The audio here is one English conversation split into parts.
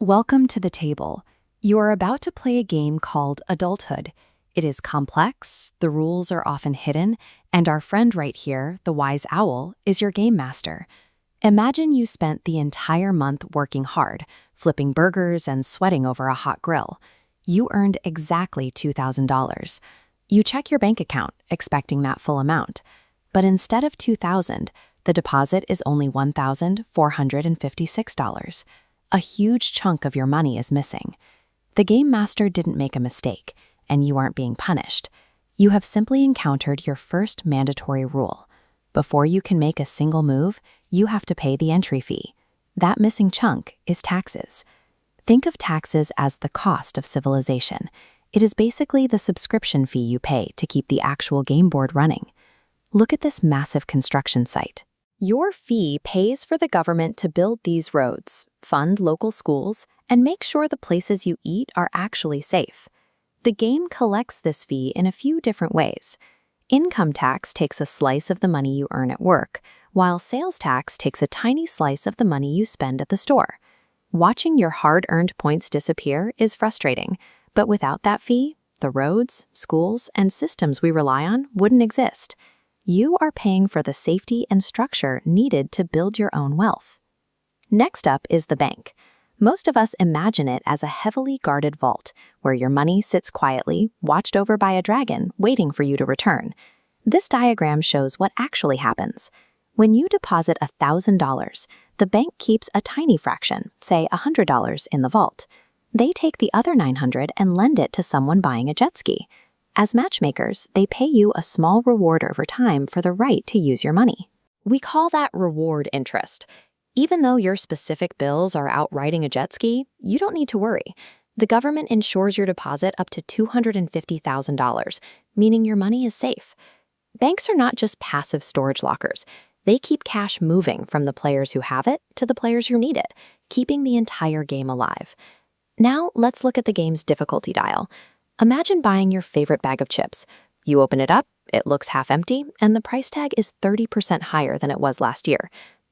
Welcome to the table. You are about to play a game called Adulthood. It is complex, the rules are often hidden, and our friend right here, the wise owl, is your game master. Imagine you spent the entire month working hard, flipping burgers and sweating over a hot grill. You earned exactly $2,000. You check your bank account, expecting that full amount. But instead of $2,000, the deposit is only $1,456. A huge chunk of your money is missing. The game master didn't make a mistake, and you aren't being punished. You have simply encountered your first mandatory rule. Before you can make a single move, you have to pay the entry fee. That missing chunk is taxes. Think of taxes as the cost of civilization. It is basically the subscription fee you pay to keep the actual game board running. Look at this massive construction site. Your fee pays for the government to build these roads, fund local schools, and make sure the places you eat are actually safe. The game collects this fee in a few different ways. Income tax takes a slice of the money you earn at work, while sales tax takes a tiny slice of the money you spend at the store. Watching your hard-earned points disappear is frustrating, but without that fee, the roads, schools, and systems we rely on wouldn't exist. You are paying for the safety and structure needed to build your own wealth. Next up is the bank. Most of us imagine it as a heavily guarded vault, where your money sits quietly, watched over by a dragon, waiting for you to return. This diagram shows what actually happens. When you deposit $1,000, the bank keeps a tiny fraction, say $100, in the vault. They take the other $900 and lend it to someone buying a jet ski. As matchmakers, they pay you a small reward over time for the right to use your money. We call that reward interest. Even though your specific bills are outriding a jet ski, you don't need to worry. The government insures your deposit up to $250,000, meaning your money is safe. Banks are not just passive storage lockers. They keep cash moving from the players who have it to the players who need it, keeping the entire game alive. Now, let's look at the game's difficulty dial. Imagine buying your favorite bag of chips. You open it up, it looks half empty, and the price tag is 30% higher than it was last year.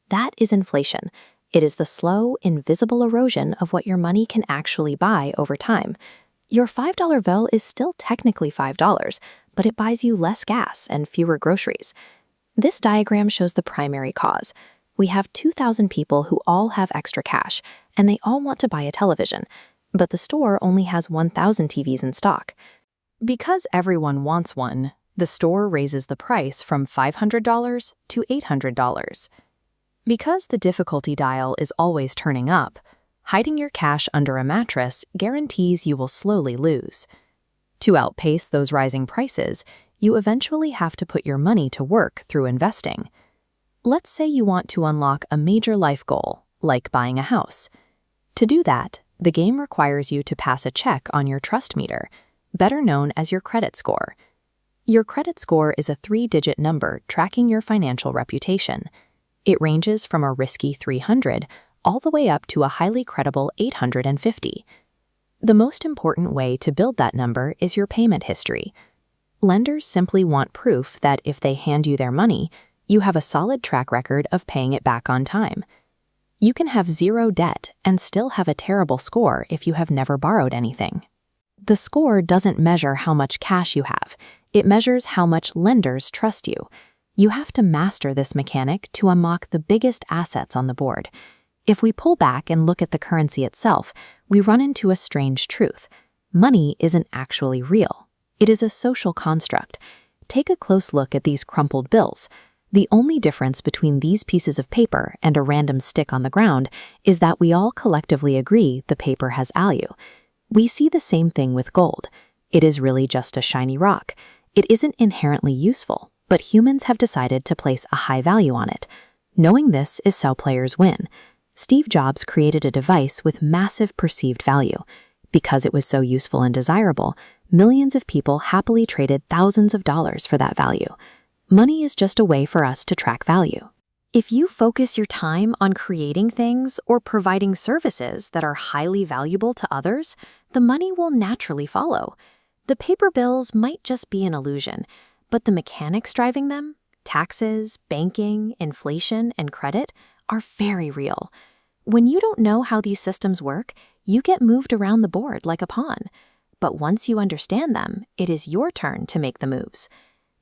That is inflation. It is the slow, invisible erosion of what your money can actually buy over time. Your $5 bill is still technically $5, but it buys you less gas and fewer groceries. This diagram shows the primary cause. We have 2,000 people who all have extra cash, and they all want to buy a television. But the store only has 1,000 TVs in stock. Because everyone wants one, the store raises the price from $500 to $800. Because the difficulty dial is always turning up, hiding your cash under a mattress guarantees you will slowly lose. To outpace those rising prices, you eventually have to put your money to work through investing. Let's say you want to unlock a major life goal, like buying a house. To do that, the game requires you to pass a check on your trust meter, better known as your credit score. Your credit score is a 3-digit number tracking your financial reputation. It ranges from a risky 300 all the way up to a highly credible 850. The most important way to build that number is your payment history. Lenders simply want proof that if they hand you their money, you have a solid track record of paying it back on time. You can have zero debt and still have a terrible score if you have never borrowed anything. The score doesn't measure how much cash you have. It measures how much lenders trust you. You have to master this mechanic to unlock the biggest assets on the board. If we pull back and look at the currency itself, we run into a strange truth. Money isn't actually real. It is a social construct. Take a close look at these crumpled bills. The only difference between these pieces of paper and a random stick on the ground is that we all collectively agree the paper has value. We see the same thing with gold. It is really just a shiny rock. It isn't inherently useful, but humans have decided to place a high value on it. Knowing this is how players win. Steve Jobs created a device with massive perceived value. Because it was so useful and desirable, millions of people happily traded thousands of dollars for that value. Money is just a way for us to track value. If you focus your time on creating things or providing services that are highly valuable to others, the money will naturally follow. The paper bills might just be an illusion, but the mechanics driving them, taxes, banking, inflation, and credit, are very real. When you don't know how these systems work, you get moved around the board like a pawn. But once you understand them, it is your turn to make the moves.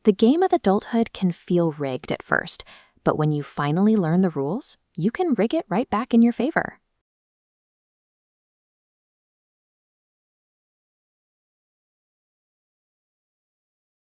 The game of adulthood can feel rigged at first, but when you finally learn the rules, you can rig it right back in your favor.